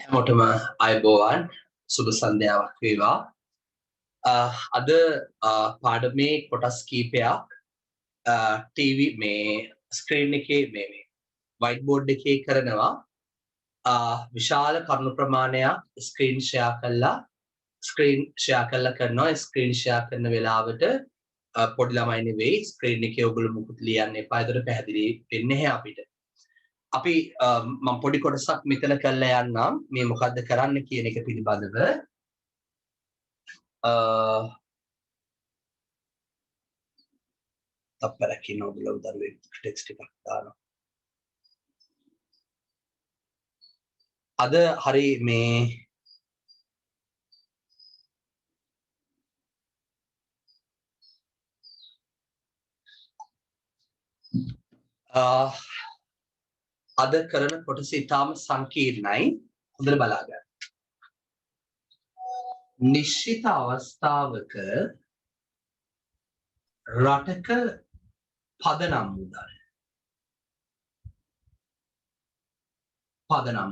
හැමෝටම අයබෝවන් සුබ සන්ධ්‍යාවක් වේවා. අද පාඩමේ කොටස් කීපයක් ටීවී මේ ස්ක්‍රීන් එකේ මේ වයිට් බෝඩ් එකේ කරනවා. විශාල කරුණු ප්‍රමාණයක් ස්ක්‍රීන් ෂෙයා කරනවා. ස්ක්‍රීන් ෂෙයා කරන වෙලාවට පොඩි ළමයි නෙවෙයි ස්ක්‍රීන් එකේ ඔයගොල්ලෝ මුකුත් ලියන්න එපා. ඒතර පැහැදිලි වෙන්නේ නැහැ අපිට. අපි මම පොඩි කොටසක් මෙතන කරලා යන්නම් මේ මොකද්ද කරන්න කියන එක පිළිබඳව. තප්පරක් ඉන්න ඔයගොල්ලෝ දරුවේ ටෙක්ස්ට් එකක් දානවා. අද හරි මේ අද කරන කොටස ඉතාම සංකීර්ණයි. හොඳට බලා ගන්න. නිශ්චිත අවස්ථාවක රටක පදනම්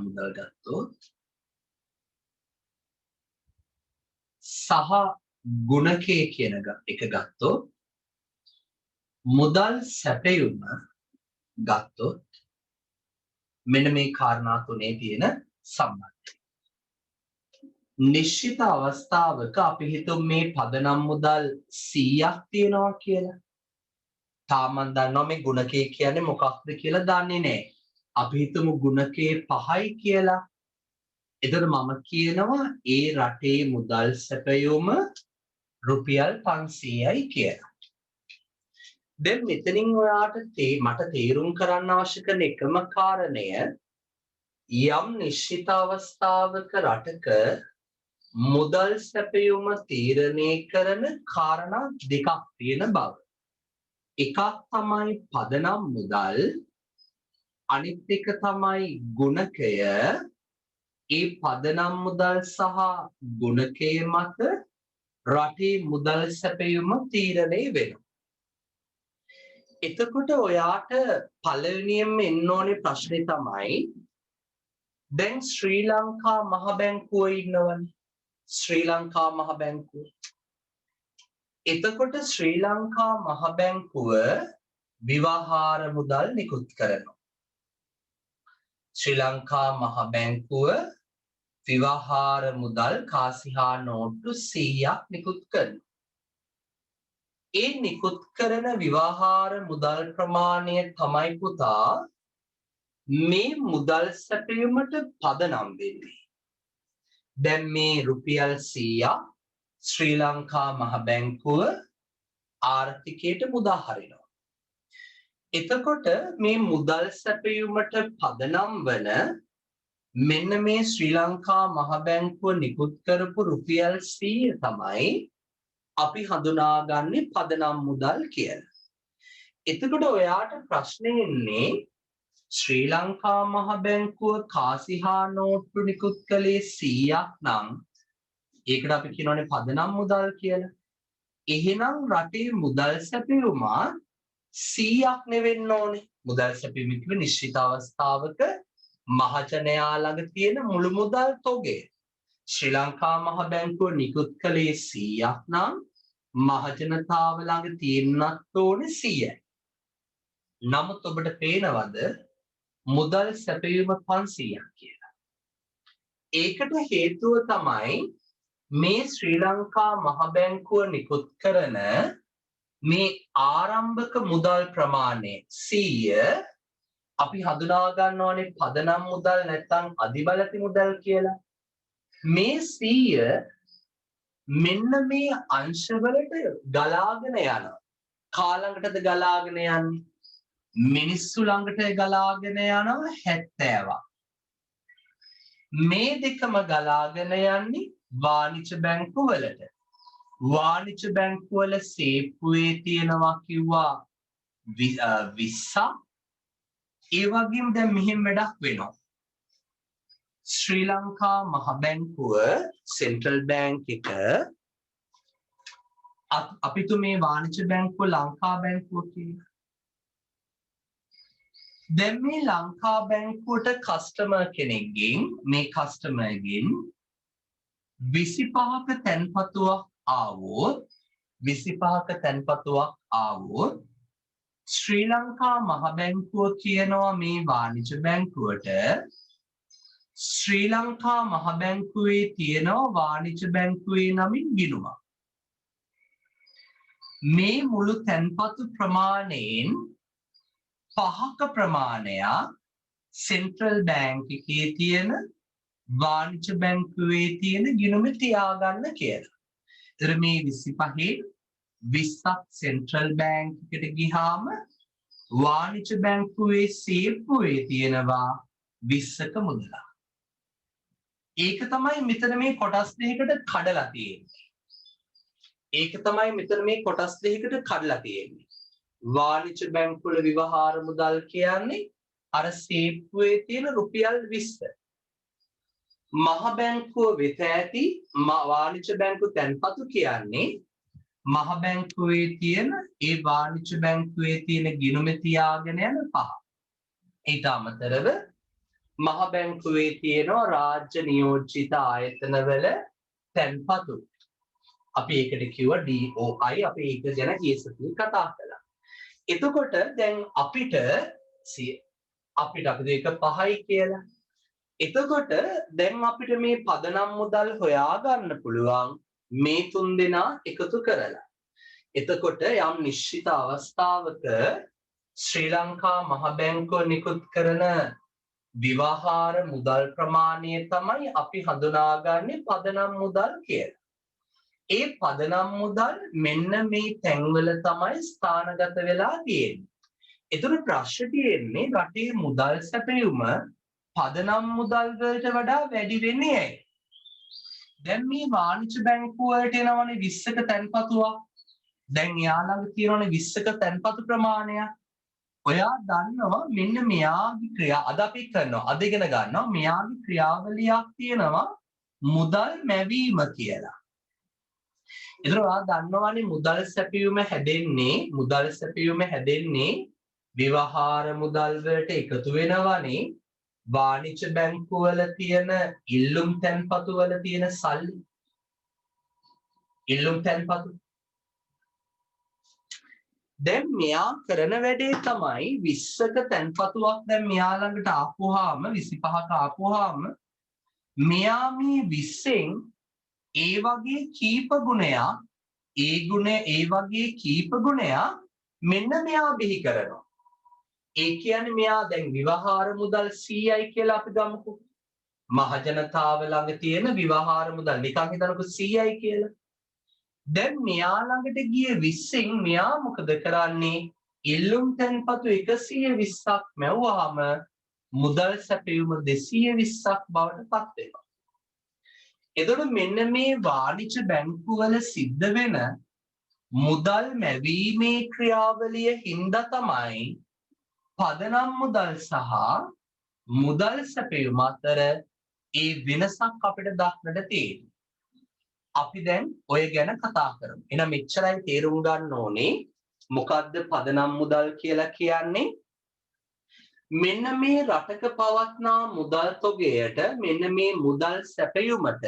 මුදල් ගත්තොත් සහ ගුණකයේ කියන එක ගත්තොත් මුදල් සැපයුම ගත්තොත් මෙන්න මේ කාරණා තුනේ තියෙන සම්බන්ධය. නිශ්චිත අවස්ථාවක අපි හිතමු මේ පදනම් මුදල් 100ක් තියෙනවා කියලා. තාම මම දන්නවා මේ ගුණකයේ කියන්නේ මොකක්ද කියලා දන්නේ නැහැ. අපි හිතමු ගුණකයේ 5යි කියලා. එතකොට මම කියනවා ඒ රටේ මුදල් සැපයුම රුපියල් 500යි කියලා. දැන් මෙතනින් ඔයාට මට තේරුම් කරන්න අවශ්‍ය කරන එකම කාරණය යම් නිශ්චිත අවස්ථාවක රටක මුදල් සැපයුම තීරණය කරන කාරණා දෙකක් තියෙන බව. එකක් තමයි පදනම් මුදල්, අනිත් එක තමයි ගුණකය. ඒ පදනම් මුදල් සහ ගුණකය මත රටේ මුදල් සැපයුම තීරණය වෙනවා. එතකොට ඔයාට පළවෙනියෙන්ම එන්න ඕනේ ප්‍රශ්නේ තමයි දැන් ශ්‍රී ලංකා මහ බැංකුව ඉන්නවනේ. ශ්‍රී ලංකා මහ බැංකුව. එතකොට ශ්‍රී ලංකා මහ බැංකුව ව්‍යවහාර මුදල් නිකුත් කරනවා. ශ්‍රී ලංකා මහ බැංකුව ව්‍යවහාර මුදල් කාසිහා නෝට්ටු 100ක් නිකුත් කරනවා. ඒ නිකුත් කරන ව්‍යවහාර මුදල් ප්‍රමාණය තමයි පුතා මේ මුදල් සැපයුමට පදනම් වෙන්නේ. දැන් මේ රුපියල් 100ක් ශ්‍රී ලංකා මහ බැංකුව ආර්ථිකයට මුදා හරිනවා. එතකොට මේ මුදල් සැපයුමට පදනම් වන මෙන්න මේ ශ්‍රී ලංකා මහ බැංකුව නිකුත් කරපු රුපියල් 100 තමයි අපි හඳුනාගන්නේ පදනම් මුදල් කියලා. එතකොට ඔයාට ප්‍රශ්නේ එන්නේ ශ්‍රී ලංකා මහ බැංකුව කාසිහා නෝට්ටු නිකුත් කළේ 100ක් නම් ඒකට අපි කියනවානේ පදනම් මුදල් කියලා. එහෙනම් රටේ මුදල් සැපයුම 100ක් නෙවෙන්න ඕනේ. මුදල් සැපයුම කිව්වේ නිශ්චිත අවස්ථාවක මහජනයා ළඟ තියෙන මුළු මුදල් තොගය. ශ්‍රී ලංකා මහ බැංකුව නිකුත් කළේ 100ක් නම් මහජනතාව ළඟ තියෙන්නත් ඕනේ 100යි. නමුත් ඔබට පේනවද මුදල් සැපයුම 500ක් කියලා? ඒකට හේතුව තමයි මේ ශ්‍රී ලංකා මහ බැංකුව නිකුත් කරන මේ ආරම්භක මුදල් ප්‍රමාණය 100 අපි හඳුනා ගන්නවානේ පදනම් මුදල් නැත්නම් අධිබලති මුදල් කියලා. මේ 100 මෙන්න මේ අංශවලට ගලාගෙන යනවා. කා ළඟටද ගලාගෙන යන්නේ? මිනිස්සු ළඟට ගලාගෙන යනවා 70ක්. මේ දෙකම ගලාගෙන යන්නේ වාණිජ බැංකු වලට. වාණිජ බැංකු වල සේප්පුවේ තියෙනවා කිව්වා 20ක්. ඒ වගේම දැන් මෙහෙම වැඩක් වෙනවා. ශ්‍රී ලංකා මහ බැංකුව සෙන්ට්‍රල් බැංක් එක අපිට මේ වාණිජ බැංකුව ලංකා බැංකුව කියලා. දැන් මේ ලංකා බැංකුවට කස්ටමර් කෙනෙක්ගෙන් මේ කස්ටමර්ගෙන් 25ක තැන්පතුවක් ආවොත් 25ක තැන්පතුවක් ආවොත් ශ්‍රී ලංකා මහ බැංකුව කියනවා මේ වාණිජ බැංකුවට ශ්‍රී ලංකා මහ බැංකුවේ තියෙනවා වාණිජ බැංකුවේ නමින් ගිණුමක්. මේ මුළු තැන්පතු ප්‍රමාණයෙන් 5ක ප්‍රමාණයක් සෙන්ට්‍රල් බැංක් එකේ තියෙන වාණිජ බැංකුවේ තියෙන ගිණුමේ තියාගන්න කියලා. ඒතර මේ 25 20ක් සෙන්ට්‍රල් බැංක් එකට ගියාම වාණිජ බැංකුවේ සේප්පුවේ තියෙනවා 20ක මුදලක්. ඒක තමයි මෙතන මේ කොටස් දෙකකට කඩලා තියෙන්නේ. ඒක තමයි මෙතන මේ කොටස් දෙකකට කඩලා තියෙන්නේ. වාණිජ බැංකුවල විවහාර මුදල් කියන්නේ අර සේප්පුවේ තියෙන රුපියල් 20. මහ බැංකුව වෙත ඇති වාණිජ බැංකු තැන්පතු කියන්නේ මහ බැංකුවේ තියෙන ඒ වාණිජ බැංකුවේ තියෙන ගිණුම තියාගෙන යන පහ. ඊට අමතරව මහ බැංකුවේ තියෙනවා රාජ්‍ය නියෝජිත ආයතනවල තැන්පතු. අපි ඒකට කිව්වා DOI. අපි ඒක ගැන ඊසතියේ කතා කළා. එතකොට දැන් අපිට ඒක 5යි කියලා. එතකොට දැන් අපිට මේ පදනම් මුදල් හොයාගන්න පුළුවන් මේ තුන් දෙනා එකතු කරලා. එතකොට යම් නිශ්චිත අවස්ථාවක ශ්‍රී ලංකා මහ බැංකුව නිකුත් කරන විවහාර මුදල් ප්‍රමාණය තමයි අපි හඳුනාගන්නේ පදනම් මුදල් කියලා. ඒ පදනම් මුදල් මෙන්න මේ තැන්වල තමයි ස්ථානගත වෙලා තියෙන්නේ. ඒතර ප්‍රශ්න තියෙන්නේ රටේ මුදල් සැපයුම පදනම් මුදල් වලට වඩා වැඩි වෙන්නේ ඇයි? දැන් මේ වාණිජ බැංකුව වලට එනවනේ 20ක තැන්පතුවක්. දැන් එයා ළඟ තියෙනවනේ 20ක තැන්පතු ප්‍රමාණයක්. ඔයා දන්නවා මෙන්න මෙයාගේ ක්‍රියා අද අපි කරනවා අද ඉගෙන ගන්නවා මෙයාගේ ක්‍රියාවලියක් තියෙනවා මුදල් මැවීම කියලා. ඒතර ඔයා දන්නවනේ මුදල් සැපයුම හැදෙන්නේ විවහාර මුදල් වලට එකතු වෙනවනේ වාණිජ බැංකුවල තියෙන ඉල්ලුම් තැන්පතු වල තියෙන සල්ලි. ඉල්ලුම් තැන්පතු දැන් මෙයා කරන වැඩේ තමයි 20ක තැන්පතුවක් දැන් මෙයා ළඟට ආපුවාම 25ක ආපුවාම මෙයා මේ 20න් ඒ වගේ කීප ගුණයක් මෙන්න මෙයා බිහි කරනවා. ඒ කියන්නේ මෙයා දැන් විවහාර මුදල් 100යි කියලා අපි ගමුකෝ. මහජනතාව ළඟ තියෙන විවහාර මුදල් නිකන් හිතනකො 100යි කියලා. දැන් මෙයා ළඟට ගිය 20න් මෙයා මොකද කරන්නේ? ඉල්ලුම් තැන්පතු 120ක් මැව්වහම මුදල් සැපයුම 220ක් බවට පත් වෙනවා. එතකොට මෙන්න මේ වාණිජ බැංකුවල සිද්ධ වෙන මුදල් මැවීමේ ක්‍රියාවලිය හින්දා තමයි පදනම් මුදල් සහ මුදල් සැපයුම අතර ඒ වෙනසක් අපිට දක්නට තියෙන්නේ. අපි දැන් ඔය ගැන කතා කරමු. එහෙනම් මෙච්චරයි තේරුම් ගන්න ඕනේ. මොකද්ද පදනම් මුදල් කියලා කියන්නේ? මෙන්න මේ රටක පවත්නා මුදල් තොගයට මෙන්න මේ මුදල් සැපයුමට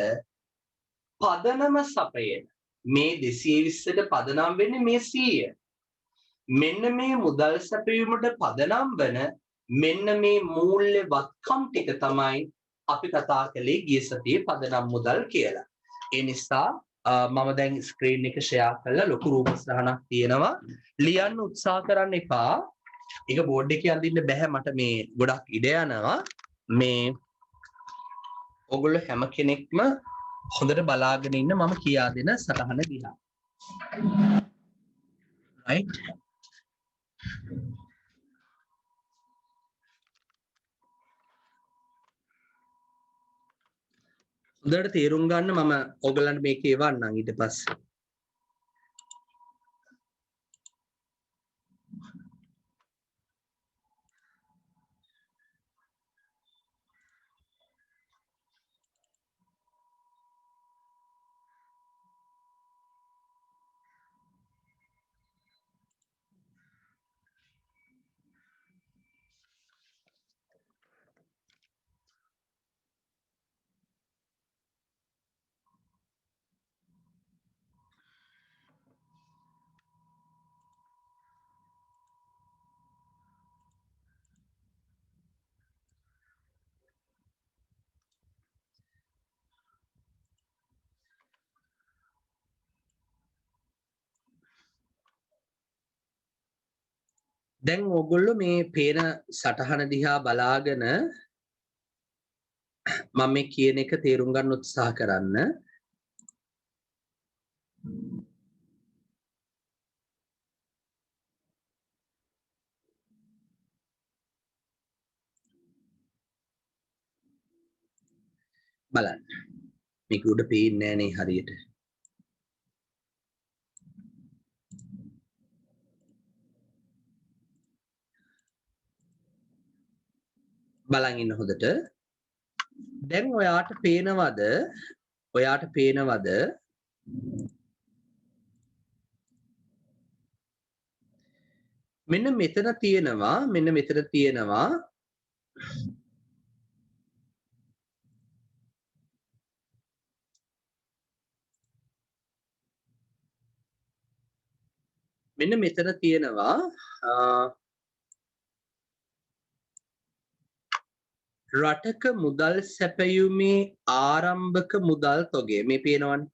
පදනම සපයන මේ 220ට පදනම් වෙන්නේ මේ 100. මෙන්න මේ මුදල් සැපයුමට පදනම් වන මෙන්න මේ මූල්‍ය වත්කම් ටික තමයි අපි කතා කළේ ගිය සතියේ පදනම් මුදල් කියලා. ඒ නිසා මම දැන් ස්ක්‍රීන් එක ෂෙයා කරලා ලොකු රූපසටහනක් තියෙනවා. ලියන්න උත්සාහ කරන්න එපා. ඒක බෝඩ් එකේ අඳින්න බෑ මට මේ ගොඩක් ඉඩ යනවා. මේ ඔයගොල්ලෝ හැම කෙනෙක්ම හොඳට බලාගෙන ඉන්න මම කියා දෙන සටහන දිහා. right හොඳට තේරුම් ගන්න මම ඔයගලන්ට මේක එවන්නම් ඊට පස්සේ. දැන් ඕගොල්ලෝ මේ පේන සටහන දිහා බලාගෙන මම මේ කියන එක තේරුම් ගන්න උත්සාහ කරන්න. බලන්න. මේක උඩ පේන්නේ නැහැ නේ හරියට. බලන් ඉන්න හොඳට. දැන් ඔයාට පේනවද මෙන්න මෙතන තියෙනවා රටක මුදල් සැපයීමේ ආරම්භක මුදල් තොගය මේ පේනවනේ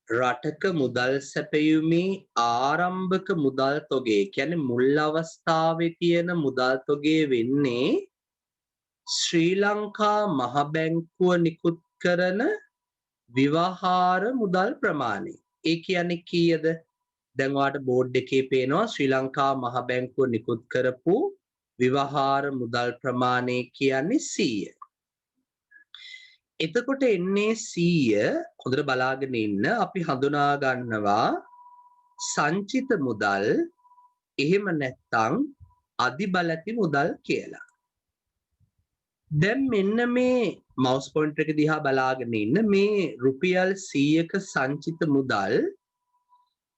රටක මුදල් සැපයීමේ ආරම්භක මුදල් තොගය කියන්නේ මුල් අවස්ථාවේ තියෙන මුදල් තොගය වෙන්නේ ශ්‍රී ලංකා මහ බැංකුව නිකුත් කරන විවහාර මුදල් ප්‍රමාණය. ඒ කියන්නේ කීයද? දැන් ඔයාලට බෝඩ් එකේ පේනවා ශ්‍රී ලංකා මහ බැංකුව නිකුත් කරපු විවහාර මුදල් ප්‍රමාණය කියන්නේ 100. එතකොට එන්නේ 100 හොඳට බලාගෙන ඉන්න අපි හඳුනා ගන්නවා සංචිත මුදල් එහෙම නැත්නම් අධිබලති මුදල් කියලා. දැන් මෙන්න මේ මවුස් පොයින්ටර් එක දිහා බලාගෙන ඉන්න මේ රුපියල් 100ක සංචිත මුදල්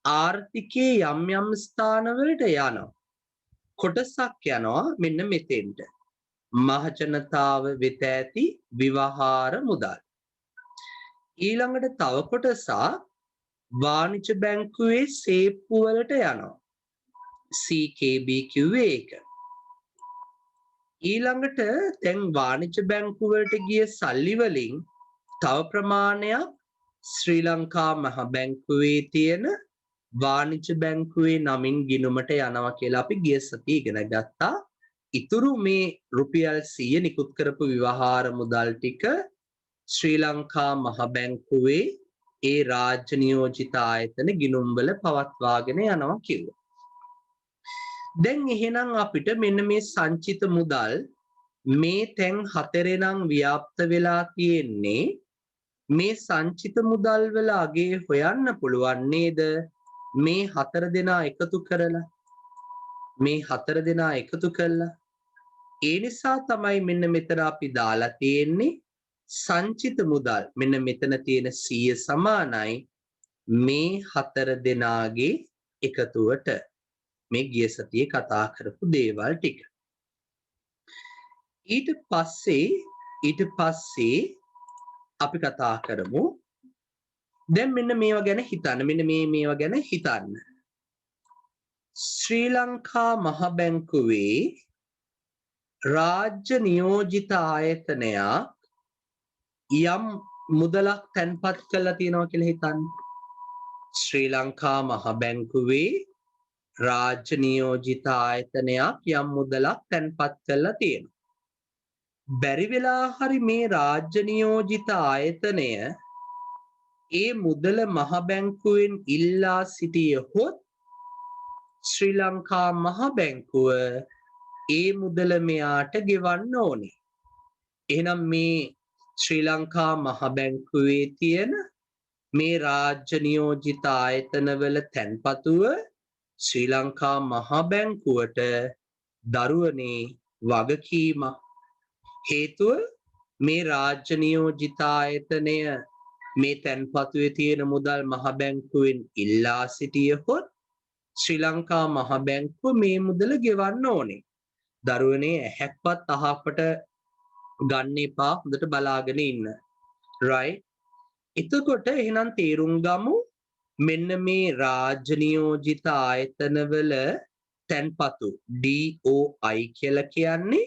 ආර්ථිකයේ යම් ස්ථානවලට යනවා. කොටසක් යනවා මෙන්න මෙතෙන්ට. මහජනතාව වෙත ඇති විවහාර මුදල්. ඊළඟට තව කොටසක් වාණිජ බැංකුවේ සේප්පු වලට යනවා. CKB කිව්වේ ඒක. ඊළඟට දැන් වාණිජ බැංකු වලට ගිය සල්ලි වලින් තව ප්‍රමාණයක් ශ්‍රී ලංකා මහ බැංකුවේ තියෙන වාණිජ බැංකුවේ නමින් ගිණුමට යනවා කියලා අපි ගිය සතියේ ඉගෙන ගත්තා. ඉතුරු මේ රුපියල් 100 නිකුත් කරපු විවහාර මුදල් ටික ශ්‍රී ලංකා මහ බැංකුවේ ඒ රාජ්‍ය නියෝජිත ආයතන ගිණුම් වල පවත්වාගෙන යනවා කිව්වා. දැන් එහෙනම් අපිට මෙන්න මේ සංචිත මුදල් මේ තැන් හතරේ නම් ව්‍යාප්ත වෙලා තියෙන්නේ මේ සංචිත මුදල් වල අගේ හොයන්න පුළුවන් නේද මේ හතර දෙනා එකතු කරලා ඒ නිසා තමයි මෙන්න මෙතන අපි දාලා තියෙන්නේ සංචිත මුදල් මෙන්න මෙතන තියෙන 100 සමානයි මේ හතර දෙනාගේ එකතුවට මේ ගිය සතියේ කතා කරපු දේවල් ටික. ඊට පස්සේ අපි කතා කරමු දැන් මෙන්න මේවා ගැන හිතන්න. ශ්‍රී ලංකා මහ බැංකුවේ රාජ්‍ය නියෝජිත ආයතනයක් යම් මුදලක් තැන්පත් කරලා තියෙනවා කියලා හිතන්න. ශ්‍රී ලංකා මහ බැංකුවේ රාජ්‍ය නියෝජිත ආයතනයක් යම් මුදලක් තැන්පත් කරලා තියෙනවා. බැරි වෙලා හරි මේ රාජ්‍ය නියෝජිත ආයතනය ඒ මුදල මහ බැංකුවෙන් ඉල්ලා සිටියහොත් ශ්‍රී ලංකා මහ බැංකුව ඒ මුදල මෙයාට ගෙවන්න ඕනේ. එහෙනම් මේ ශ්‍රී ලංකා මහ බැංකුවේ තියෙන මේ රාජ්‍ය නියෝජිත ආයතනවල තැන්පතුව ශ්‍රී ලංකා මහ බැංකුවට දරුවනේ වගකීමක්. හේතුව මේ රාජ්‍ය නියෝජිත ආයතනය මේ තැන්පතුවේ තියෙන මුදල් මහ බැංකුවෙන් ඉල්ලා සිටියහොත් ශ්‍රී ලංකා මහ බැංකුව මේ මුදල ගෙවන්න ඕනේ. දරුවනේ ඇහැක්වත් අහකට ගන්න එපා හොඳට බලාගෙන ඉන්න. right? එතකොට එහෙනම් තේරුම් ගමු මෙන්න මේ රාජ්‍ය නියෝජිත ආයතනවල තැන්පතු DOI කියලා කියන්නේ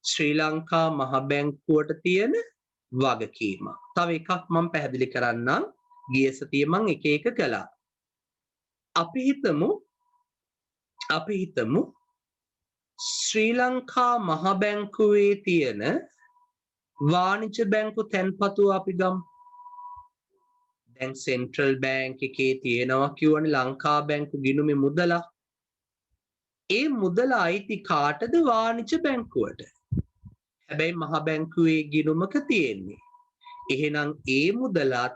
ශ්‍රී ලංකා මහ බැංකුවට තියෙන වගකීම. තව එකක් මම පැහැදිලි කරන්නම්. ගිය සතියේ මම එක කළා. අපි හිතමු ශ්‍රී ලංකා මහ බැංකුවේ තියෙන වාණිජ බැංකු තැන්පතු අපි ගමු. දැන් සෙන්ට්‍රල් බැංක් එකේ තියෙනවා කියවනේ ලංකා බැංකු ගිණුමේ මුදල. ඒ මුදල අයිති කාටද? වාණිජ බැංකුවට. හැබැයි මහ බැංකුවේ ගිණුමක තියෙන්නේ. එහෙනම් ඒ මුදලත්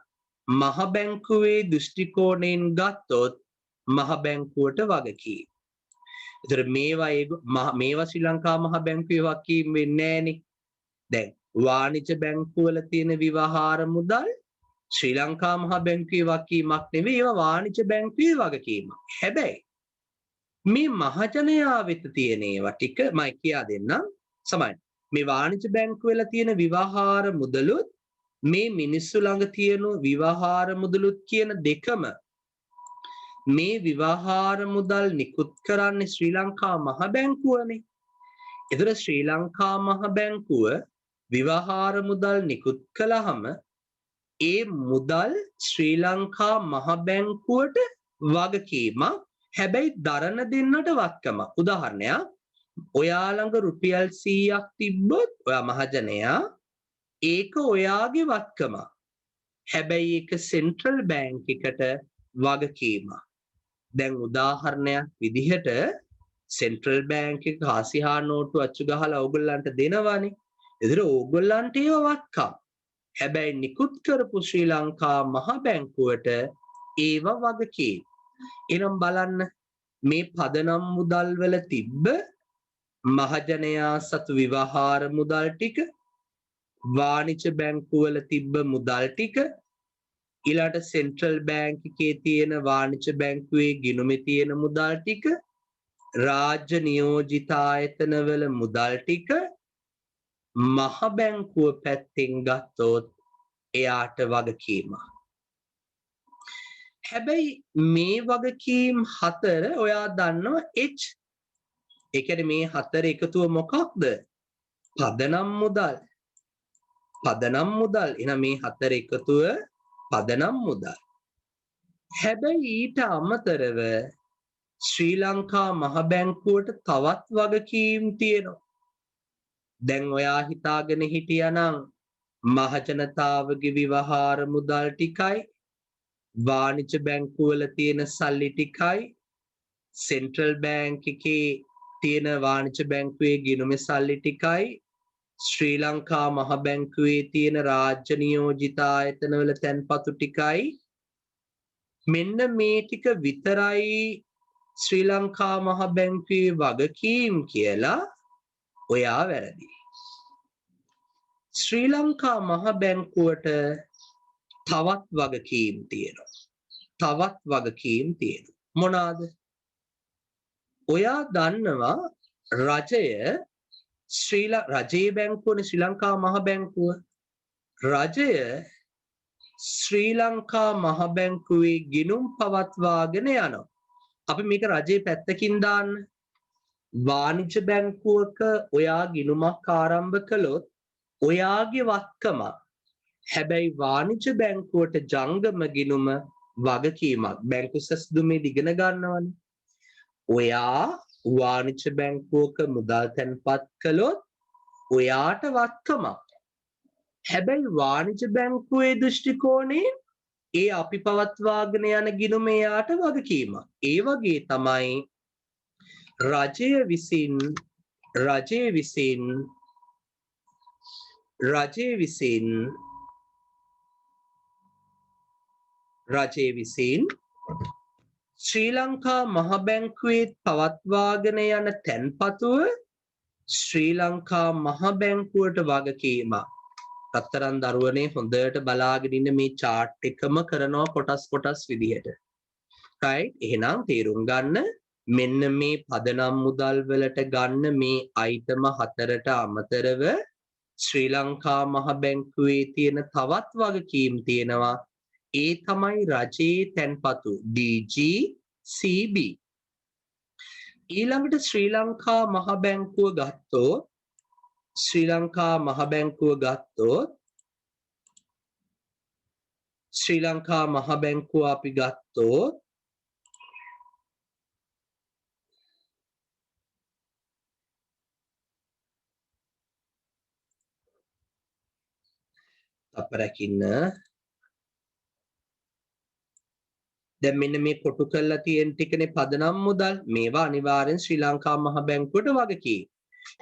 මහ බැංකුවේ දෘෂ්ටි කෝණයෙන් ගත්තොත් මහ බැංකුවට වගකීම්. ඒතර මේවා ශ්‍රී ලංකා මහ බැංකුවේ වගකීම් වෙන්නේ නැහනේ. දැන් වාණිජ බැංකුවල තියෙන විවහාර මුදල් ශ්‍රී ලංකා මහ බැංකුවේ වගකීමක් නෙවෙයි, ඒවා වාණිජ බැංකුවේ වගකීමක්. හැබැයි මේ මහජනයා වෙත තියෙන ඒවා ටික මම කියා දෙන්නම්. සමහරවිට මේ වාණිජ බැංකුවල තියෙන විවහාර මුදලුත් මේ මිනිස්සු ළඟ තියෙන විවහාර මුදලුත් කියන දෙකම මේ විවහාර මුදල් නිකුත් කරන්නේ ශ්‍රී ලංකා මහ බැංකුවනේ. ඒතර ශ්‍රී ලංකා මහ බැංකුව විවහාර මුදල් නිකුත් කළාම ඒ මුදල් ශ්‍රී ලංකා මහ බැංකුවට වගකීමක්. හැබැයි දරන දෙන්නට වත්කමක්. උදාහරණයක්, ඔයා ළඟ රුපියල් 100ක් තිබ්බොත් ඔයා මහජනයා ඒක ඔයාගේ වත්කමක්. හැබැයි ඒක සෙන්ට්‍රල් බැංක් එකට වගකීමක්. දැන් උදාහරණයක් විදිහට සෙන්ට්‍රල් බැංක් එක කාසිහා නෝට්ටු අච්චු ගහලා ඕගොල්ලන්ට දෙනවනේ. ඒතර ඕගොල්ලන්ට ඒව වත්කම්. හැබැයි නිකුත් කරපු ශ්‍රී ලංකා මහ බැංකුවට ඒව වගකීම්. එනම් බලන්න මේ පදනම් මුදල් වල තිබ්බ මහජනයා සතු විවහාර මුදල් ටික, වාණිජ බැංකුවල තිබ්බ මුදල් ටික, ඊළාට සෙන්ට්‍රල් බැංක් එකේ තියෙන වාණිජ බැංකුවේ ගිණුමේ තියෙන මුදල් ටික, රාජ්‍ය නියෝජිත ආයතනවල මුදල් ටික මහ බැංකුව පැත්තෙන් ගත්තොත් එයාට වගකීමක්. හැබැයි මේ වගකීම් හතර ඔයා දන්නවා H. ඒ කියන්නේ මේ හතර එකතුව මොකක්ද? පදනම් මුදල්. පදනම් මුදල්. එහෙනම් මේ හතර එකතුව පදනම් මුදල්. හැබැයි ඊට අමතරව ශ්‍රී ලංකා මහ බැංකුවට තවත් වගකීම් තියෙනවා. දැන් ඔයා හිතාගෙන හිටියානම් මහජනතාවගේ විවහාර මුදල් ටිකයි, වාණිජ බැංකුවල තියෙන සල්ලි ටිකයි, සෙන්ට්‍රල් බැංක් එකේ තියෙන වාණිජ බැංකුවේ ගිණුමේ සල්ලි ටිකයි, ශ්‍රී ලංකා මහ බැංකුවේ තියෙන රාජ්‍ය නියෝජිත ආයතනවල තැන්පතු ටිකයි, මෙන්න මේ ටික විතරයි ශ්‍රී ලංකා මහ බැංකුවේ වගකීම් කියලා ඔයා වැරදි. ශ්‍රී ලංකා මහ බැංකුවට තවත් වගකීම් තියෙනවා. තවත් වගකීම් තියෙනවා. මොනවාද? ඔයා දන්නවා රජයේ බැංකුවනේ ශ්‍රී ලංකා මහ බැංකුව. රජය ශ්‍රී ලංකා මහ බැංකුවේ ගිණුම් පවත්වාගෙන යනවා. අපි මේක රජයේ පැත්තකින් දාන්න. වාණිජ බැංකුවක ඔයා ගිණුමක් ආරම්භ කළොත් ඔයාගේ වත්කමක්. හැබැයි වාණිජ බැංකුවට ජංගම ගිණුම වගකීමක්. බැංකු සැසඳුමේ ඉගෙන ගන්නවනේ. ඔයා වාණිජ බැංකුවක මුදල් තැන්පත් කළොත් ඔයාට වත්කමක්. හැබැයි වාණිජ බැංකුවේ දෘෂ්ටි කෝණයෙන් ඒ අපි පවත්වාගෙන යන ගිණුම එයාට වගකීමක්. ඒ වගේ තමයි රජය විසින් ශ්‍රී ලංකා මහ බැංකුවේ පවත්වාගෙන යන තැන්පතුව ශ්‍රී ලංකා මහ බැංකුවට වගකීමක්. රත්තරන් දරුවනේ හොඳට බලාගෙන ඉන්න මේ chart එකම කරනවා කොටස් විදිහට. right? එහෙනම් තේරුම් ගන්න මෙන්න මේ පදනම් මුදල් වලට ගන්න මේ item හතරට අමතරව ශ්‍රී ලංකා මහ බැංකුවේ තියෙන තවත් වගකීම් තියෙනවා. ඒ තමයි රජයේ තැන්පතු DG CB. ඊළඟට ශ්‍රී ලංකා මහ බැංකුව ගත්තොත් ශ්‍රී ලංකා මහ බැංකුව අපි ගත්තොත් අපරකින්න දැන් මෙන්න මේ කොටු කරලා තියෙන ටිකනේ පදනම් මුදල්. මේවා අනිවාර්යෙන් ශ්‍රී ලංකා මහ බැංකුවට වගකී.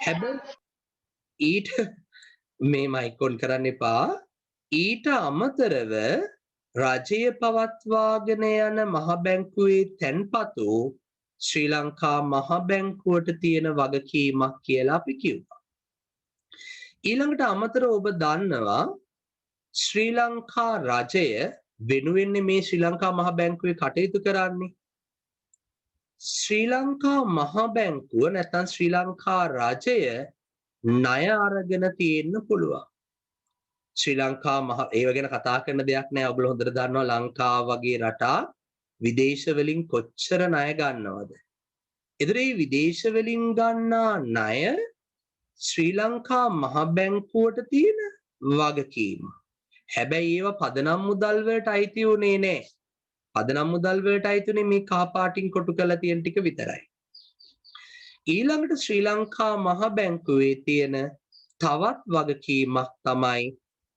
හැබැයි ඊට මේ මයිකොන් කරන්න එපා. ඊට අමතරව රජය පවත්වාගෙන යන මහ බැංකුවේ තැන්පතු ශ්‍රී ලංකා මහ බැංකුවට තියෙන වගකීමක් කියලා අපි කිව්වා. ඊළඟට අමතරව ඔබ දන්නවා ශ්‍රී ලංකා රජය වෙනුවෙන් මේ ශ්‍රී ලංකා මහ බැංකුවේ කටයුතු කරන්නේ. ශ්‍රී ලංකා මහ බැංකුව නැත්නම් ශ්‍රී ලංකා රජය ණය අරගෙන තියෙන්න පුළුවන්. ශ්‍රී ලංකා මහ ඒව ගැන කතා කරන දෙයක් නෑ. ඔයගොල්ලෝ හොඳට දන්නවා ලංකාව වගේ රටක් විදේශ වලින් කොච්චර ණය ගන්නවද? ඒතර මේ විදේශ වලින් ගන්නා ණය ශ්‍රී ලංකා මහ බැංකුවට තියෙන වගකීම. හැබැයි ඒවා පදනම් මුදල් වලට අයිති උනේ නෑ. පදනම් මුදල් වලට අයිතුනේ මේ කහපාටින් කොටු කරලා තියෙන ටික විතරයි. ඊළඟට ශ්‍රී ලංකා මහ බැංකුවේ තියෙන තවත් වගකීමක් තමයි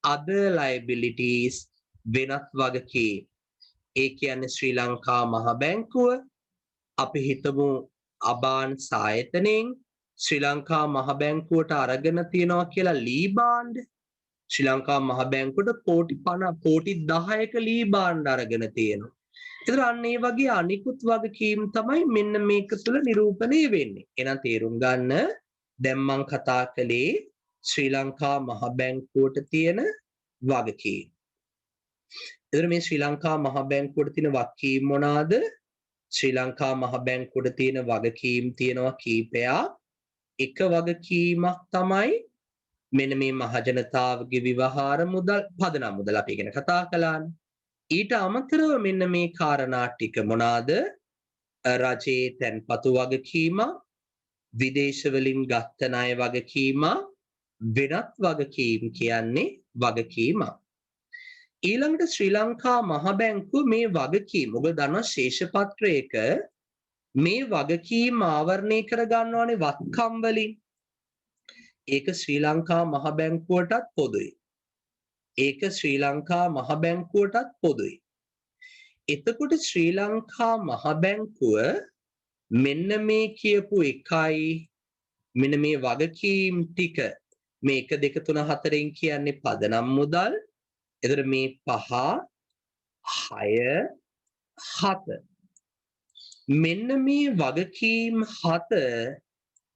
other liabilities වෙනත් වගකීම්. ඒ කියන්නේ ශ්‍රී ලංකා මහ බැංකුව අපි හිතමු අබාන් සායතනෙන් ශ්‍රී ලංකා මහ බැංකුවට අරගෙන තියනවා කියලා ලී බාණ්ඩ. ශ්‍රී ලංකා මහ බැංකුවට කෝටි 10ක ලී බාණ්ඩ අරගෙන තියෙනවා. ඒතර අන්න ඒ වගේ අනිකුත් වගකීම් තමයි මෙන්න මේක තුළ නිරූපණය වෙන්නේ. එහෙනම් තේරුම් ගන්න දැන් මම කතා කළේ ශ්‍රී ලංකා මහ බැංකුවට තියෙන වගකීම්. ඒතර මේ ශ්‍රී ලංකා මහ බැංකුවට තියෙන වගකීම් මොනවාද? ශ්‍රී ලංකා මහ බැංකුවට තියෙන වගකීම් තියෙනවා කීපයක්. එක වගකීමක් තමයි මෙන්න මේ මහජනතාවගේ විවහාර මුදල් පදනම් මුදල් අපි ගැන කතා කළානේ. ඊට අමතරව මෙන්න මේ කාරණා ටික මොනවාද? රජයේ තැන්පතු වගකීම, විදේශ වලින් ගත්ත ණය වගකීම, වෙනත් වගකීම් කියන්නේ වගකීම. ඊළඟට ශ්‍රී ලංකා මහ බැංකුව මේ වගකීම් ඔබ දන්නවා ශේෂපත්‍රයක මේ වගකීම් ආවරණය කර ගන්නවානේ වත්කම් වලින්. ඒක ශ්‍රී ලංකා මහ බැංකුවටත් පොදුයි. ඒක ශ්‍රී ලංකා මහ බැංකුවටත් පොදුයි. එතකොට ශ්‍රී ලංකා මහ බැංකුව මෙන්න මේ කියපු එකයි මෙන්න මේ වගකීම් ටික මේ 1 2 3 4න් කියන්නේ පදනම් මුදල්. එතකොට මේ 5 6 7 මෙන්න මේ වගකීම් 7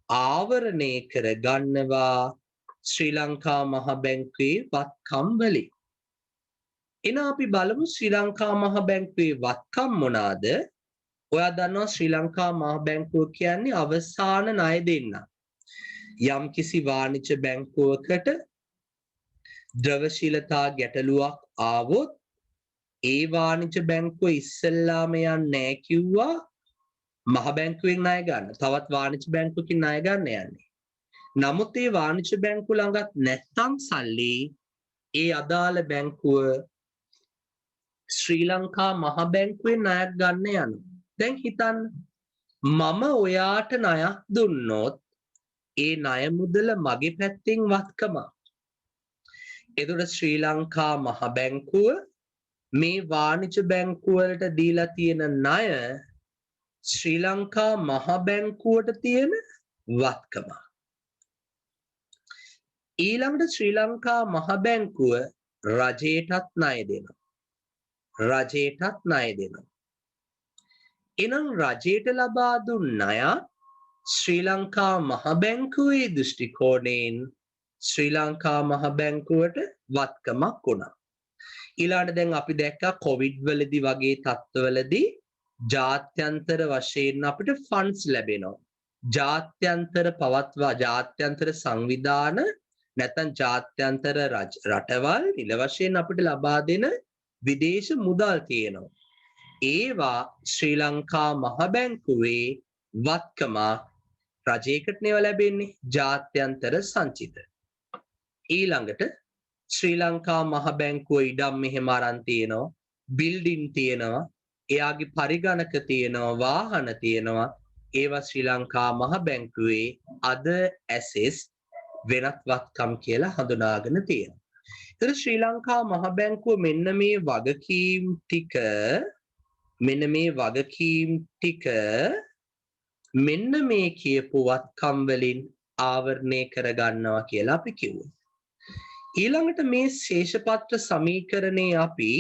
ආවරණය කර ගන්නවා ශ්‍රී ලංකා මහ බැංකුවේ වත්කම් වලින්. එන අපි බලමු ශ්‍රී ලංකා මහ බැංකුවේ වත්කම් මොනවාද? ඔයා දන්නවා ශ්‍රී ලංකා මහ බැංකුව කියන්නේ අවසාන ණය දෙන්න. යම් කිසි වාණිජ බැංකුවකට ද්‍රවශීලතා ගැටලුවක් ආවොත් ඒ වාණිජ බැංකුව ඉස්සෙල්ලාම යන්නේ නැහැ කිව්වා මහ බැංකුවෙන් ණය ගන්න. තවත් වාණිජ බැංකුවකින් ණය ගන්න යන්නේ. නමුත් ඒ වාණිජ බැංකුව ළඟත් නැත්තම් සල්ලි ඒ අදාළ බැංකුව ශ්‍රී ලංකා මහ බැංකුවෙන් ණයක් ගන්න යනවා. දැන් හිතන්න මම ඔයාට ණයක් දුන්නොත් ඒ ණය මුදල මගේ පැත්තෙන් වත්කම. එතකොට ශ්‍රී ලංකා මහ බැංකුව මේ වාණිජ බැංකුව වලට දීලා තියෙන ණය ශ්‍රී ලංකා මහ බැංකුවට තියෙන වත්කම. ඊළඟට ශ්‍රී ලංකා මහ බැංකුව රජයටත් ණය දෙනවා. රජයටත් ණය දෙනවා. එනම් රජයට ලබා දුන් ණය ශ්‍රී ලංකා මහ බැංකුවේ දෘෂ්ටි කෝණයෙන් ශ්‍රී ලංකා මහ බැංකුවට වත්කමක් වුණා. ඊළඟට දැන් අපි දැක්කා කොවිඩ් වලදී වගේ තත්ත්වවලදී ජාත්‍යන්තර වශයෙන් අපිට ෆන්ඩ්ස් ලැබෙනවා. ජාත්‍යන්තර පවත්වා ජාත්‍යන්තර සංවිධාන නැත්නම් ජාත්‍යන්තර රටවල් නිල වශයෙන් අපිට ලබා දෙන විදේශ මුදල් තියෙනවා. ඒවා ශ්‍රී ලංකා මහ බැංකුවේ වත්කම රජයකට නෙව ලැබෙන්නේ ජාත්‍යන්තර සංචිත. ඊළඟට ශ්‍රී ලංකා මහ බැංකුව ඉඩම් මෙහෙම අරන් තියෙනවා, බිල්ඩින් තියෙනවා, එයාගේ පරිගණක තියෙනවා, වාහන තියෙනවා. ඒවා ශ්‍රී ලංකා මහ බැංකුවේ other assets වෙනත් වත්කම් කියලා හඳුනාගෙන තියෙනවා. ඒතර ශ්‍රී ලංකා මහ බැංකුව මෙන්න මේ වගකීම් ටික මෙන්න මේ කියපු වත්කම් වලින් ආවරණය කරගන්නවා කියලා අපි කිව්වා. ඊළඟට මේ ශේෂපත්‍ර සමීකරණේ අපි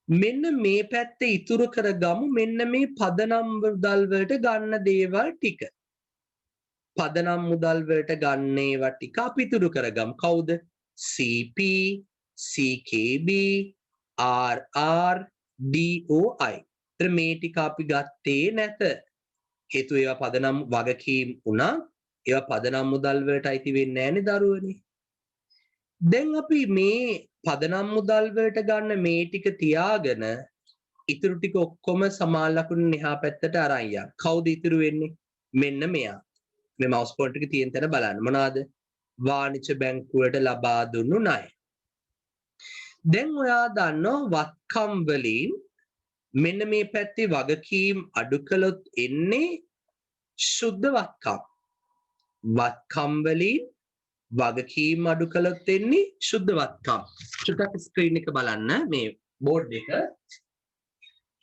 මෙන්න මේ පැත්තේ ඉතුරු කරගමු මෙන්න මේ පදනම් මුදල් වලට ගන්න දේවල් ටික. පදනම් මුදල් වලට ගන්න ඒවා ටික අපි ඉතුරු කරගමු. කවුද? CP, CKB, RR, DOI. ඒතර මේ ටික අපි ගත්තේ නැත. හේතුව ඒවා පදනම් වගකීම් වුණා. ඒවා පදනම් මුදල් වලට අයිති වෙන්නේ නැහැනේ දරුවනේ. දැන් අපි මේ පදනම් මුදල් වලට ගන්න මේ ටික තියාගෙන ඉතුරු ටික ඔක්කොම සමාන ලකුණු එහා පැත්තට අරන් යන්න. කවුද ඉතුරු වෙන්නේ? මෙන්න මෙයා. මේ මවුස් පොයින්ටර් එකේ තියෙන තැන බලන්න. මොනවාද? වාණිජ බැංකුවට ලබා දුන්නු ණය. දැන් ඔයා දන්නවා වත්කම් වලින් මෙන්න මේ පැත්තේ වගකීම් අඩු කළොත් එන්නේ සුද්ධ වත්කම්. වත්කම් වලින් වගකීම් අඩු කළොත් එන්නේ සුද්ධ වත්කම්. චුට්ටක් ස්ක්‍රීන් එක බලන්න මේ බෝඩ් එක.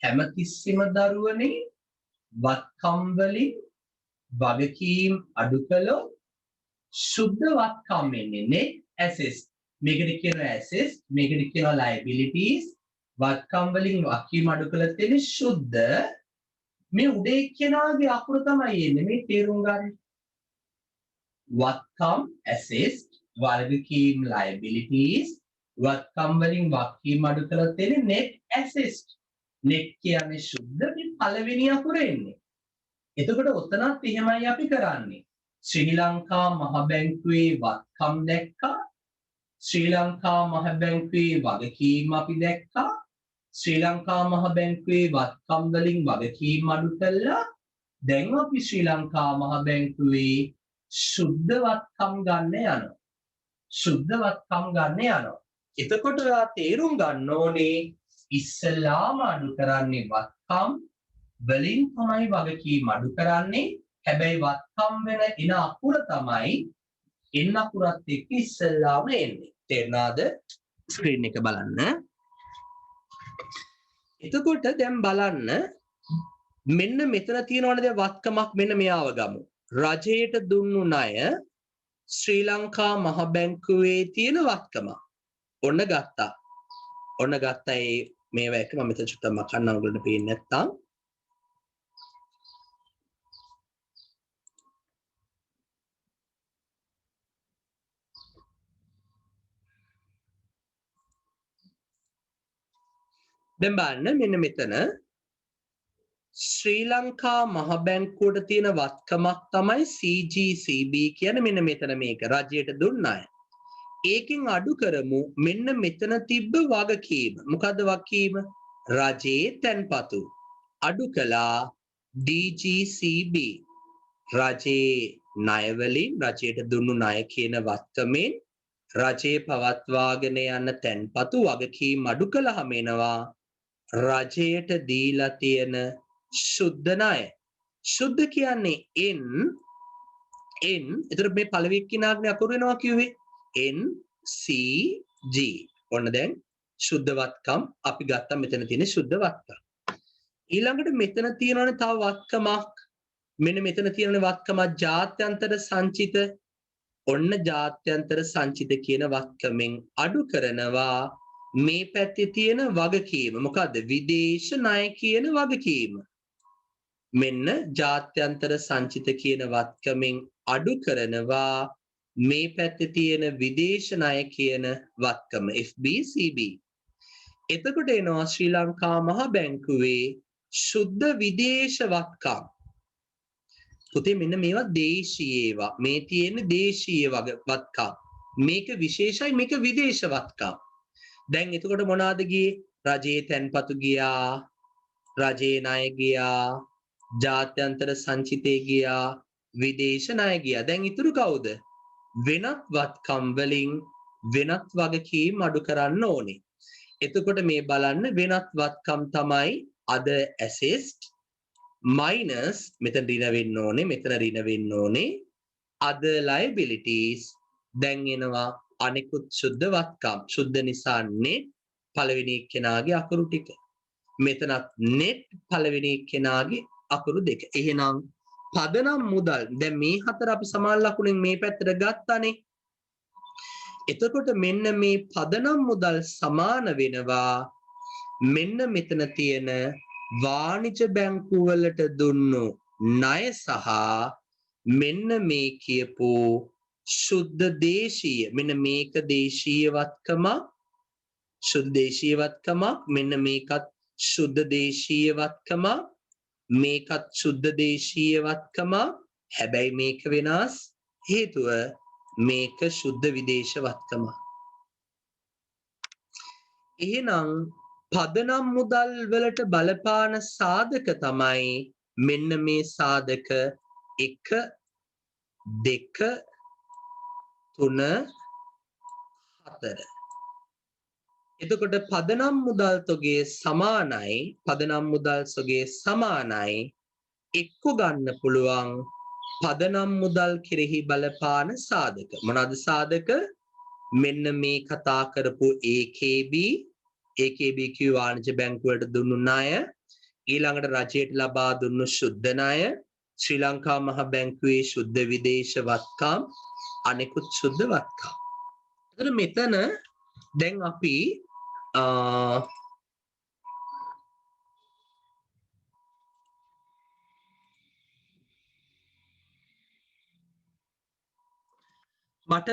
හැමතිස්සෙම දරුවනේ වත්කම් වලින් වගකීම් අඩු කළොත් සුද්ධ වත්කම් එන්නේ net assets. මේකට කියනවා assets, මේකට කියනවා liabilities. වත්කම් වලින් වගකීම් අඩු කළොත් එන්නේ සුද්ධ. මේ උඩේ කියනාගේ අකුර තමයි එන්නේ මේ තේරුම් ගන්න. වත්කම් assets, වගකීම් liabilities. වත්කම් වලින් වගකීම් අඩු කළොත් එන්නේ net assets. net කියන්නේ සුද්ධ. මේ පළවෙනි අකුර එන්නේ. එතකොට ඔතනත් එහෙමයි අපි කරන්නේ. ශ්‍රී ලංකා මහ බැංකුවේ වත්කම් දැක්කා. ශ්‍රී ලංකා මහ බැංකුවේ වගකීම් අපි දැක්කා. ශ්‍රී ලංකා මහ බැංකුවේ වත්කම් වලින් වගකීම් අඩු කළා. දැන් අපි ශ්‍රී ලංකා මහ බැංකුවේ සුද්ධ වත්කම් ගන්න යනවා. සුද්ධ වත්කම් ගන්න යනවා. එතකොට ඔයා තේරුම් ගන්න ඕනේ ඉස්සලාම අඩු කරන්නේ වත්කම් වලින් තමයි වගකීම් අඩු කරන්නේ. හැබැයි වත්කම් වෙන එන අකුර තමයි එන්න අකුරත් එක්ක ඉස්සලාම එන්නේ. තේරුණාද? ස්ක්‍රීන් එක බලන්න. එතකොට දැන් බලන්න මෙන්න මෙතන තියෙනවනේ දැන් වත්කමක් මෙන්න මෙයාව ගමු. රජයට දුන්නු ණය ශ්‍රී ලංකා මහ බැංකුවේ තියෙන වත්කම. ඔන්න ගත්තා. ඔන්න ගත්තා මේවා එක මම මෙතන චුට්ටක් මකන්නම් ඔයගොල්ලන්ට පේන්නේ නැත්තම්. දැන් බලන්න මෙන්න මෙතන ශ්‍රී ලංකා මහ බැංකුවට තියෙන වත්කමක් තමයි CGCB කියන්නේ මෙන්න මෙතන මේක රජයට දුන්න අය. ඒකෙන් අඩු කරමු මෙන්න මෙතන තිබ්බ වගකීම. මොකද්ද වගකීම? රජයේ තැන්පතු. අඩු කළා DGCB. රජයේ ණය වලින් රජයට දුන්නු ණය කියන වත්කමෙන් රජයේ පවත්වාගෙන යන තැන්පතු වගකීම් අඩු කළාම එනවා රජයට දීලා තියෙන සුද්ධ ණය. සුද්ධ කියන්නේ N. එතකොට මේ පළවෙනි කිනාග්නේ අකුරු වෙනවා කිව්වේ NCG. ඔන්න දැන් සුද්ධ වත්කම් අපි ගත්තා මෙතන තියෙන සුද්ධ වත්කම්. ඊළඟට මෙතන තියෙනවනේ තව වත්කමක්. මෙන්න මෙතන තියෙන වත්කම ජාත්‍යන්තර සංචිත. ඔන්න ජාත්‍යන්තර සංචිත කියන වත්කමෙන් අඩු කරනවා මේ පැත්තේ තියෙන වගකීම. මොකද්ද? විදේශ ණය කියන වගකීම. මෙන්න ජාත්‍යන්තර සංචිත කියන වත්කමෙන් අඩු කරනවා මේ පැත්තේ තියෙන විදේශ ණය කියන වත්කම FBCB. එතකොට එනවා ශ්‍රී ලංකා මහ බැංකුවේ සුද්ධ විදේශ වත්කම්. පුතේ මෙන්න මේවා දේශීය ඒවා. මේ තියෙන දේශීය වත්කම්. මේක විශේෂයි මේක විදේශ වත්කම්. දැන් එතකොට මොනවාද ගියේ? රජයේ තැන්පතු ගියා, රජයේ ණය ගියා, ජාත්‍යන්තර සංචිතේ ගියා, විදේශ ණය ගියා. දැන් ඉතුරු කවුද? වෙනත් වත්කම් වලින් වෙනත් වගකීම් අඩු කරන්න ඕනේ. එතකොට මේ බලන්න වෙනත් වත්කම් තමයි other assets minus මෙතන ඍණ වෙන්න ඕනේ, මෙතන ඍණ වෙන්න ඕනේ other liabilities. දැන් එනවා අනිකුත් සුද්ධ වත්කම්. සුද්ධ නිසා net පළවෙනි එක්කෙනාගේ අකුරු ටික. මෙතනත් net පළවෙනි එක්කෙනාගේ අකුරු දෙක. එහෙනම් පදනම් මුදල් දැන් මේ හතර අපි සමාන ලකුණෙන් මේ පැත්තට ගත්තානේ. එතකොට මෙන්න මේ පදනම් මුදල් සමාන වෙනවා මෙන්න මෙතන තියෙන වාණිජ බැංකු වලට දුන්නු ණය සහ මෙන්න මේ කියපු සුද්ධ දේශීය මෙන්න මේක දේශීයවත්කම සුද්ධ දේශීයවත්කමක් මෙන්න මේකත් සුද්ධ දේශීයවත්කම මේකත් සුද්ධ දේශීයවත්කම හැබැයි මේක වෙනස් හේතුව මේක සුද්ධ විදේශවත්කම. එහෙනම් පදනම් මුදල් වලට බලපාන සාධක තමයි මෙන්න මේ සාධක 1 2 3 4. එතකොට පදනම් මුදල් තොගේ සමානයි පදනම් මුදල් සොගේ සමානයි එක්ක ගන්න පුළුවන් පදනම් මුදල් කෙරෙහි බලපාන සාධක. මොනවාද සාධක? මෙන්න මේ කතා කරපු AKB කිව්ව වාණිජ බැංකු වලට දුන්නු ණය ඊළඟට රජයට ලබා දුන්නු සුද්ධ ණය ශ්‍රී ලංකා මහ බැංකුවේ සුද්ධ විදේශ වත්කම් අනෙකුත් සුද්ධ වත්කම්. එතන මෙතන දැන් අපි මට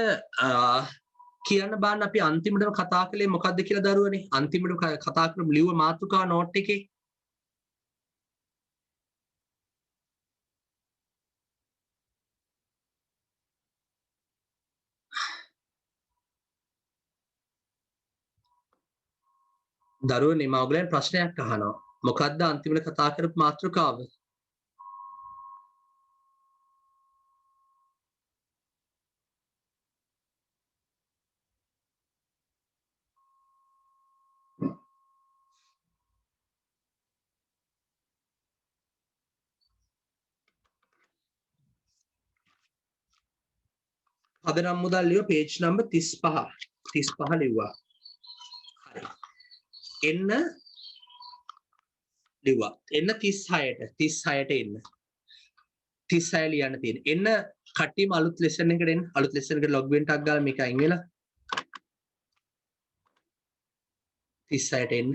කියන්න බාන්න අපි අන්තිමටම කතා කළේ මොකක්ද කියලා දරුවනේ අන්තිමට කතා කරමු ලිව්ව මාතෘකා නෝට් එකේ දරුවනේ මම ඔයගලන්ට ප්‍රශ්නයක් අහනවා මොකක්ද අන්තිමට කතා කරපු මාතෘකාව පදනම් මුදල් ලියුව page number 35 ලිව්වා. හරි. එන්න ලිව්වා. එන්න 36ට එන්න. 36 ලියන්න තියෙන. එන්න කට්ටියම අලුත් lesson එකට එන්න. අලුත් lesson එකට log in ටක් ගාලා මේක අයින් වෙලා 36ට එන්න.